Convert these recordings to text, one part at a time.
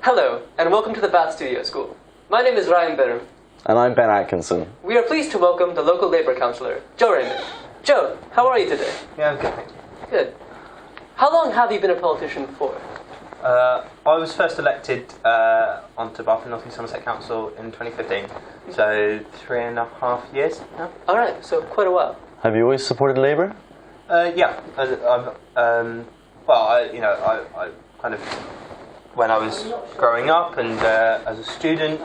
Hello, and welcome to the Bath Studio School. My name is Rayment. And I'm Ben Atkinson. We are pleased to welcome the local Labour Councillor, Rayment. Joe, how are you today? Yeah, I'm good, thank you. Good. How long have you been a politician for? I was first elected onto Bath and North East Somerset Council in 2015, so 3.5 years now. Alright, so quite a while. Have you always supported Labour? Yeah, I kind of, when I was growing up and as a student,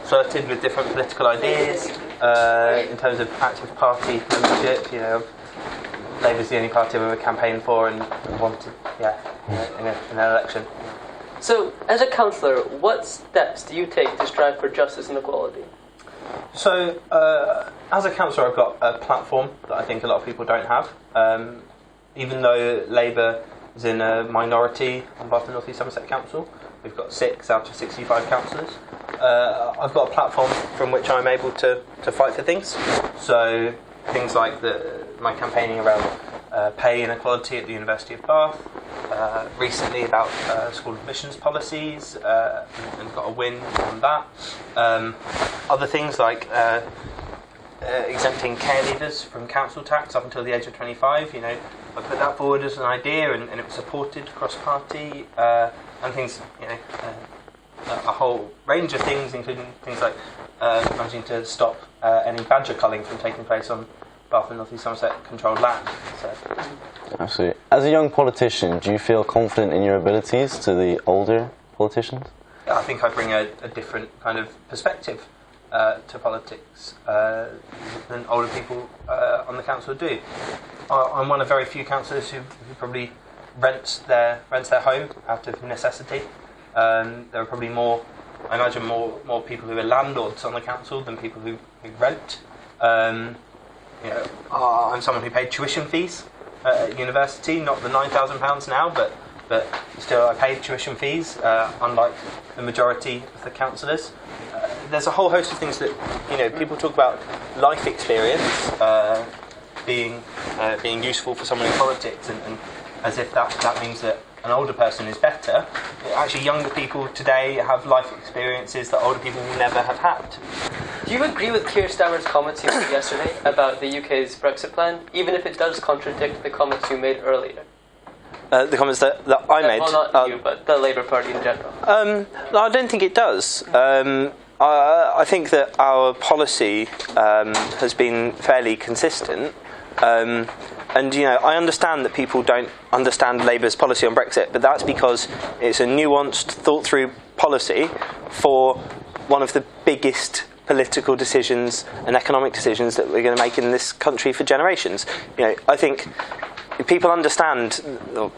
flirted with different political ideas in terms of active party membership. Labour's the only party I've ever campaigned for and wanted, in an election. So, as a councillor, what steps do you take to strive for justice and equality? So, as a councillor, I've got a platform that I think a lot of people don't have. Even though Labour is in a minority on Bath and North East Somerset Council, we've got 6 out of 65 councillors. I've got a platform from which I'm able to fight for things. So, things like my campaigning around pay inequality at the University of Bath, recently about school admissions policies, and got a win on that. Other things like exempting care leavers from council tax up until the age of 25. I put that forward as an idea, and it was supported cross-party, and things, a whole range of things, including things like managing to stop any badger culling from taking place on Bath and North East Somerset controlled land. So. Absolutely. As a young politician, do you feel confident in your abilities to the older politicians? Yeah, I think I bring a different kind of perspective to politics than older people on the council do. I'm one of very few councillors who probably rents their home out of necessity. There are probably more people who are landlords on the council than people who rent. I'm someone who paid tuition fees at university, not the £9,000 now, but still I paid tuition fees, unlike the majority of the councillors. There's a whole host of things that, people talk about life experience being useful for someone in politics, and as if that means that an older person is better. Actually, younger people today have life experiences that older people will never have had. Do you agree with Keir Starmer's comments you made yesterday about the UK's Brexit plan, even if it does contradict the comments you made earlier? The comments that I made? Well, not you, but the Labour Party in general. No, I don't think it does. I think that our policy has been fairly consistent. And, I understand that people don't understand Labour's policy on Brexit, but that's because it's a nuanced, thought-through policy for one of the biggest political decisions and economic decisions that we're going to make in this country for generations. I think people understand, or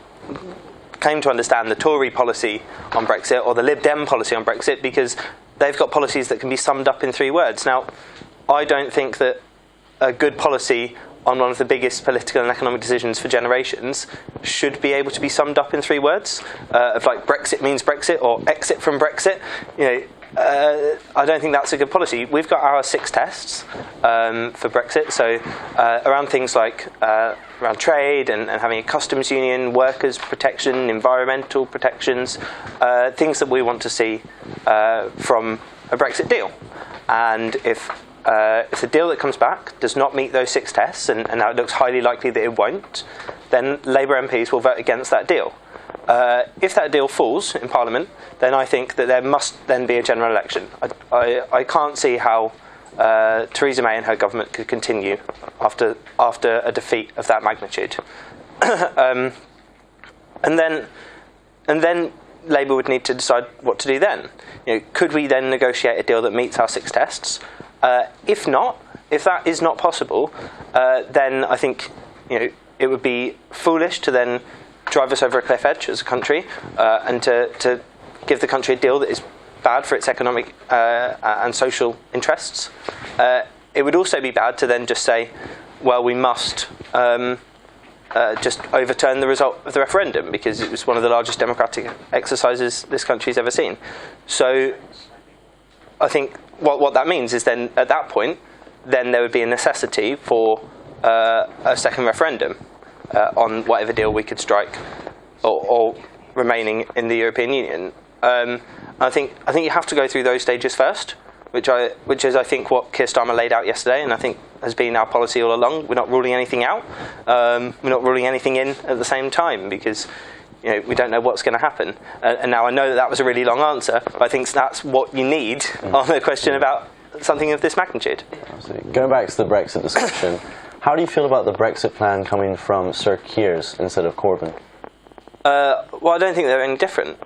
claim to understand, the Tory policy on Brexit or the Lib Dem policy on Brexit because they've got policies that can be summed up in 3 words. Now, I don't think that a good policy on one of the biggest political and economic decisions for generations should be able to be summed up in 3 words, of like Brexit means Brexit or exit from Brexit. I don't think that's a good policy. We've got our 6 tests for Brexit, so around things like around trade and having a customs union, workers' protection, environmental protections, things that we want to see from a Brexit deal. And if the deal that comes back does not meet those 6 tests, and now it looks highly likely that it won't, then Labour MPs will vote against that deal. If that deal falls in Parliament, then I think that there must then be a general election. I can't see how Theresa May and her government could continue after a defeat of that magnitude. And then Labour would need to decide what to do then. Could we then negotiate a deal that meets our 6 tests? If that is not possible, then I think it would be foolish to then drive us over a cliff edge as a country and to give the country a deal that is bad for its economic and social interests. It would also be bad to then just say, well, we must just overturn the result of the referendum because it was one of the largest democratic exercises this country's ever seen. So I think what that means is then at that point, then there would be a necessity for a second referendum on whatever deal we could strike or remaining in the European Union. I think you have to go through those stages first, which is I think what Keir Starmer laid out yesterday, and I think has been our policy all along. We're not ruling anything out. We're not ruling anything in at the same time because we don't know what's going to happen. And now I know that was a really long answer, but I think that's what you need on the question about something of this magnitude. Absolutely. Going back to the Brexit discussion, how do you feel about the Brexit plan coming from Sir Keir's instead of Corbyn? Well, I don't think they're any different.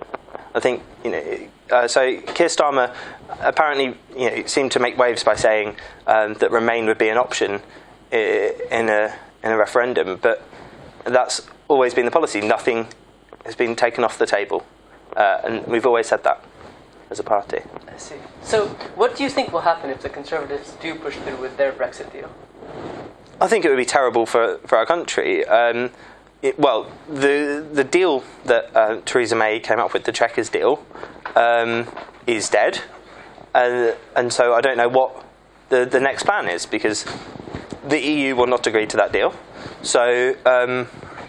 I think so Keir Starmer apparently seemed to make waves by saying that Remain would be an option in a referendum, but that's always been the policy. Nothing has been taken off the table, and we've always said that as a party. I see. So what do you think will happen if the Conservatives do push through with their Brexit deal? I think it would be terrible for our country. The deal that Theresa May came up with, the Chequers deal, is dead, and so I don't know what the next plan is, because the EU will not agree to that deal. So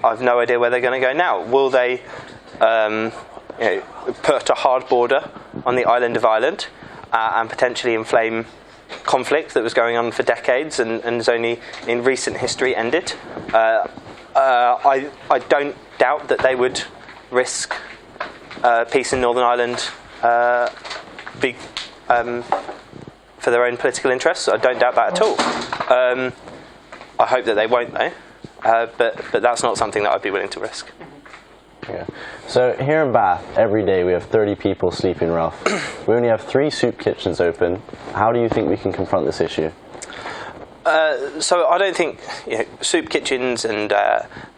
I've no idea where they're going to go now. Will they put a hard border on the island of Ireland and potentially inflame conflict that was going on for decades and has only in recent history ended? I don't doubt that they would risk peace in Northern Ireland for their own political interests. I don't doubt that at all. I hope that they won't, though. But that's not something that I'd be willing to risk. Yeah. So here in Bath, every day we have 30 people sleeping rough. We only have 3 soup kitchens open. How do you think we can confront this issue? So I don't think soup kitchens and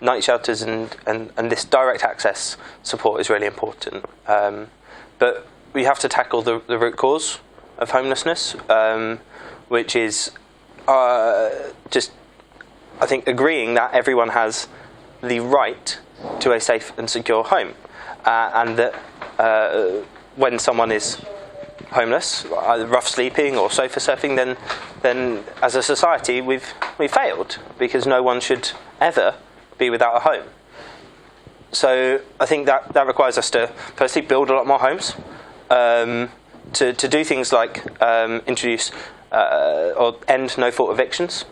night shelters and this direct access support is really important. But we have to tackle the root cause of homelessness, which is just, I think, agreeing that everyone has the right to a safe and secure home, and that when someone is homeless, either rough sleeping or sofa surfing, then as a society we've failed, because no one should ever be without a home. So I think that requires us to firstly build a lot more homes, to do things like introduce or end no-fault evictions.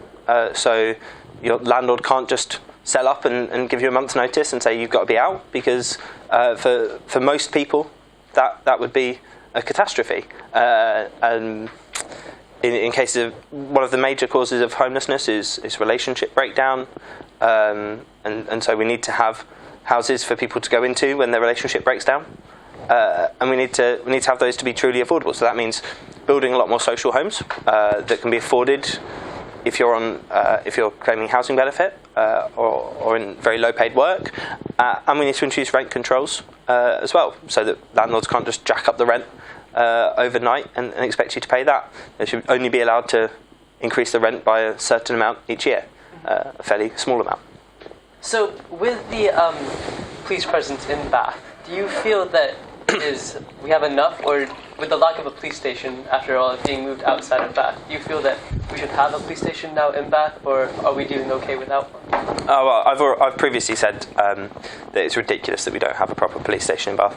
So your landlord can't just sell up and give you a month's notice and say you've got to be out, because for most people that would be a catastrophe. In case of one of the major causes of homelessness is relationship breakdown, and so we need to have houses for people to go into when their relationship breaks down, and we need to have those to be truly affordable. So that means building a lot more social homes that can be afforded if you're claiming housing benefit or in very low paid work, and we need to introduce rent controls as well, so that landlords can't just jack up the rent overnight and expect you to pay that. They should only be allowed to increase the rent by a certain amount each year, a fairly small amount. So with the police presence in Bath, do you feel that we have enough, or with the lack of a police station after all being moved outside of Bath, do you feel that we should have a police station now in Bath, or are we doing okay without one? Well, I've previously said that it's ridiculous that we don't have a proper police station in Bath.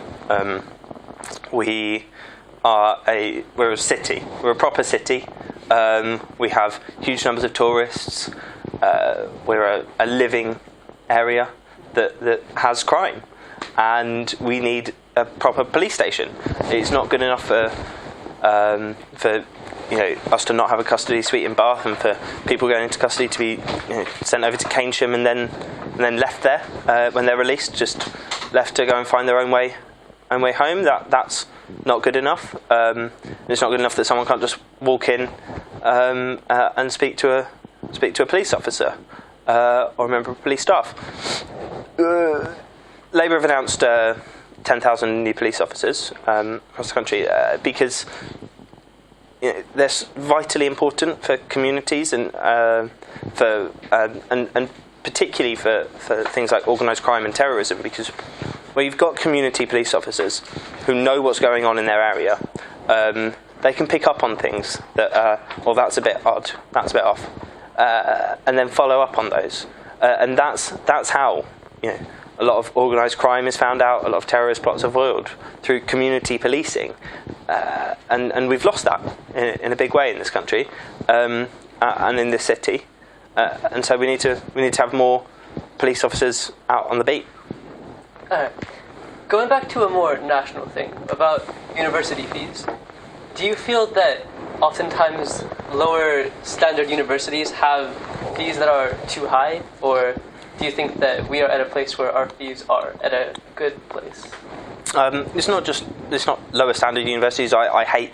We're a city. We're a proper city. We have huge numbers of tourists. We're a living area that has crime, and we need a proper police station. It's not good enough for us to not have a custody suite in Bath, and for people going into custody to be sent over to Keynsham and then left there when they're released, just left to go and find their own way home. That's not good enough. It's not good enough that someone can't just walk in and speak to a police officer or a member of police staff. Labour have announced 10,000 new police officers across the country because they're vitally important for communities and particularly for things like organised crime and terrorism, because where you've got community police officers who know what's going on in their area, they can pick up on things that that's a bit odd, that's a bit off, and then follow up on those, and that's how A lot of organised crime is found out. A lot of terrorist plots are foiled through community policing, and we've lost that in a big way in this country and in this city. And so we need to have more police officers out on the beat. Going back to a more national thing about university fees, do you feel that oftentimes lower standard universities have fees that are too high, or do you think that we are at a place where our fees are at a good place? It's not lower standard universities. I hate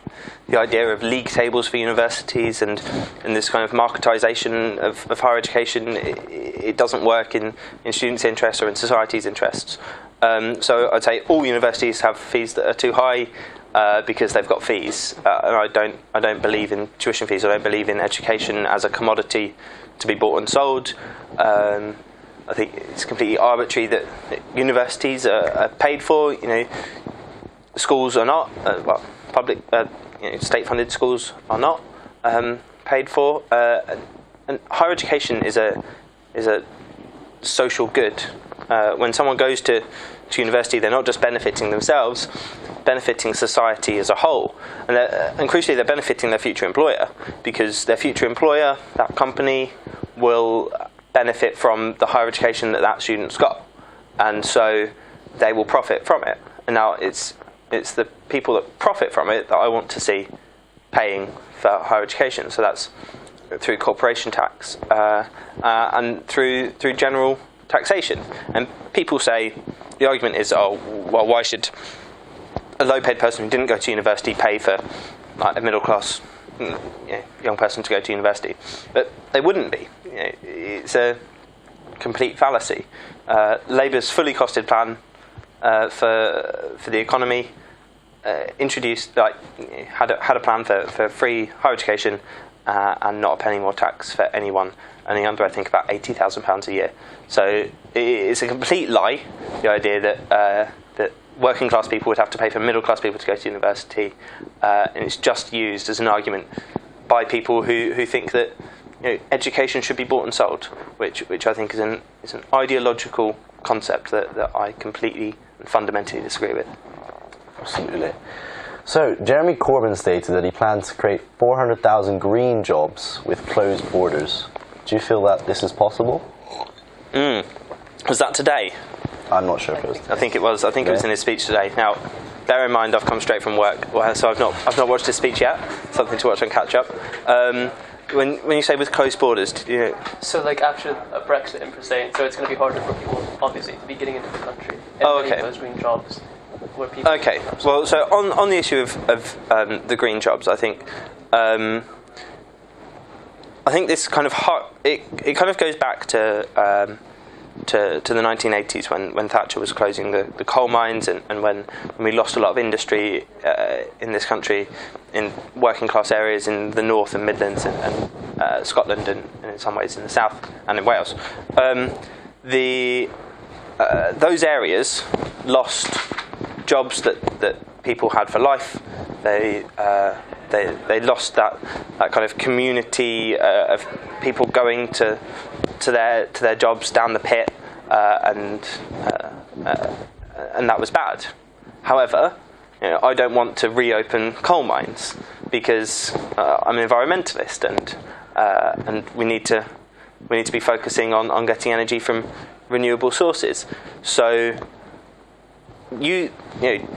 the idea of league tables for universities and this kind of marketisation of higher education. It doesn't work in students' interests or in society's interests. So I'd say all universities have fees that are too high because they've got fees. And I don't believe in tuition fees. I don't believe in education as a commodity to be bought and sold. I think it's completely arbitrary that universities are paid for. Schools are not. Public, state-funded schools are not paid for. And higher education is a social good. When someone goes to university, they're not just benefiting themselves, benefiting society as a whole. And crucially, they're benefiting their future employer, because their future employer, that company, will benefit from the higher education that student's got, and so they will profit from it. And now it's the people that profit from it that I want to see paying for higher education. So that's through corporation tax and through general taxation. And people say the argument is, oh, well, why should a low-paid person who didn't go to university pay for a middle-class young person to go to university? But they wouldn't be. It's a complete fallacy. Labour's fully costed plan for the economy introduced, had a plan for free higher education and not a penny more tax for anyone earning under, I think, about £80,000 a year. So it's a complete lie, the idea that working class people would have to pay for middle class people to go to university, and it's just used as an argument by people who think that education should be bought and sold, which I think is an ideological concept that I completely and fundamentally disagree with. Absolutely. So Jeremy Corbyn stated that he plans to create 400,000 green jobs with closed borders. Do you feel that this is possible? Was that today? I'm not sure if it was today. I think it was. I think it was in his speech today. Now, bear in mind, I've come straight from work, so I've not watched his speech yet. Something to watch and catch up. When you say with closed borders, So after a Brexit and per se, so it's going to be harder for people, obviously, to be getting into the country. And okay. Those green jobs where people. Okay. Well, so on the issue of the green jobs, I think this kind of it kind of goes back to the 1980s when Thatcher was closing the coal mines and when we lost a lot of industry in this country in working class areas in the North and Midlands and Scotland and in some ways in the South and in Wales. Those areas lost jobs that people had for life. They lost that kind of community of people going to their jobs down the pit, and that was bad. However, I don't want to reopen coal mines because I'm an environmentalist, and we need to be focusing on getting energy from renewable sources. So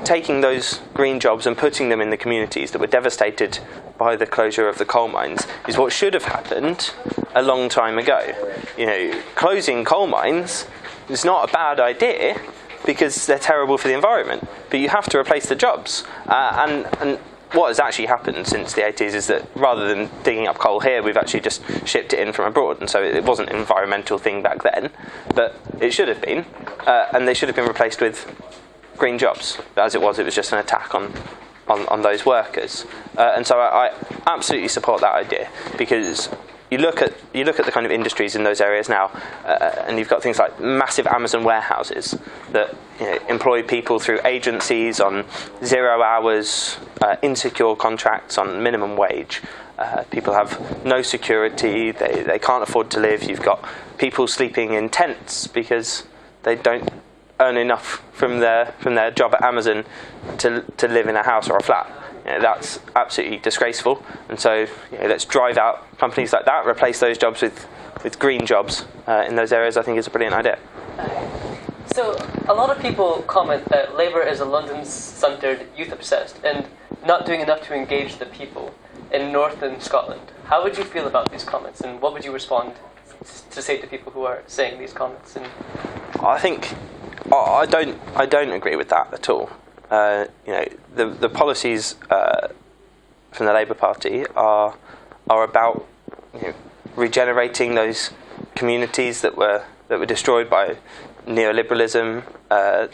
taking those green jobs and putting them in the communities that were devastated by the closure of the coal mines is what should have happened a long time ago. Closing coal mines is not a bad idea because they're terrible for the environment, but you have to replace the jobs. And what has actually happened since the 80s is that rather than digging up coal here, we've actually just shipped it in from abroad, and so it wasn't an environmental thing back then, but it should have been, and they should have been replaced with green jobs. But as it was just an attack on those workers, and so I absolutely support that idea, because you look at the kind of industries in those areas now, and you've got things like massive Amazon warehouses that employ people through agencies on 0 hours, insecure contracts on minimum wage. People have no security, they can't afford to live. You've got people sleeping in tents because they don't earn enough from their job at Amazon to live in a house or a flat. That's absolutely disgraceful. And so let's drive out companies like that, replace those jobs with green jobs in those areas. I think is a brilliant idea. So a lot of people comment that Labour is a London-centred, youth-obsessed, and not doing enough to engage the people in northern Scotland. How would you feel about these comments, and what would you respond to say to people who are saying these comments? And I think I don't agree with that at all. The policies from the Labour Party are about regenerating those communities that were destroyed by neoliberalism,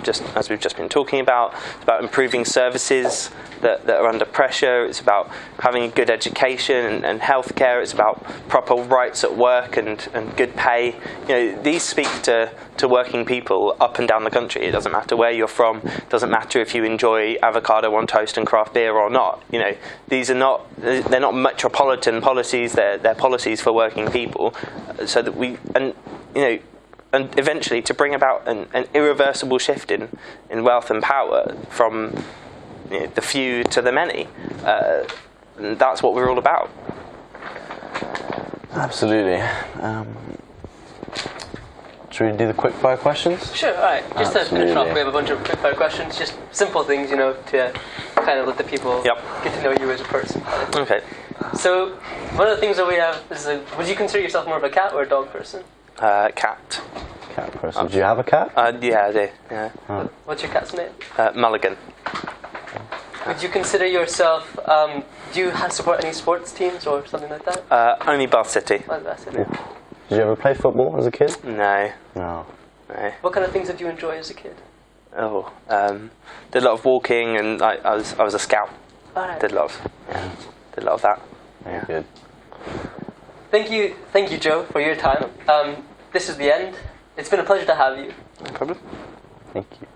just as we've just been talking about. It's about improving services that are under pressure. It's about having a good education and healthcare. It's about proper rights at work and good pay. These speak to working people up and down the country. It doesn't matter where you're from. It doesn't matter if you enjoy avocado on toast and craft beer or not. They're not metropolitan policies. They're policies for working people, so that and eventually to bring about an irreversible shift in wealth and power from the few to the many. That's what we're all about. Absolutely. Should we do the quick-fire questions? Sure, all right. Just to finish off, we have a bunch of quick-fire questions, just simple things, to kind of let the people get to know you as a person. Okay. So one of the things that we have is, would you consider yourself more of a cat or a dog person? Cat. Cat person. Do you have a cat? Yeah, I do. Yeah. Oh. What's your cat's name? Mulligan. Would you consider yourself? Do you support any sports teams or something like that? Only Bath City. Oh, Bath City. Yeah. Did you ever play football as a kid? No. No. What kind of things did you enjoy as a kid? Did a lot of walking, and I was a scout. All right. Did a lot of that. Very good. Thank you, Joe, for your time. This is the end. It's been a pleasure to have you. No problem. Thank you.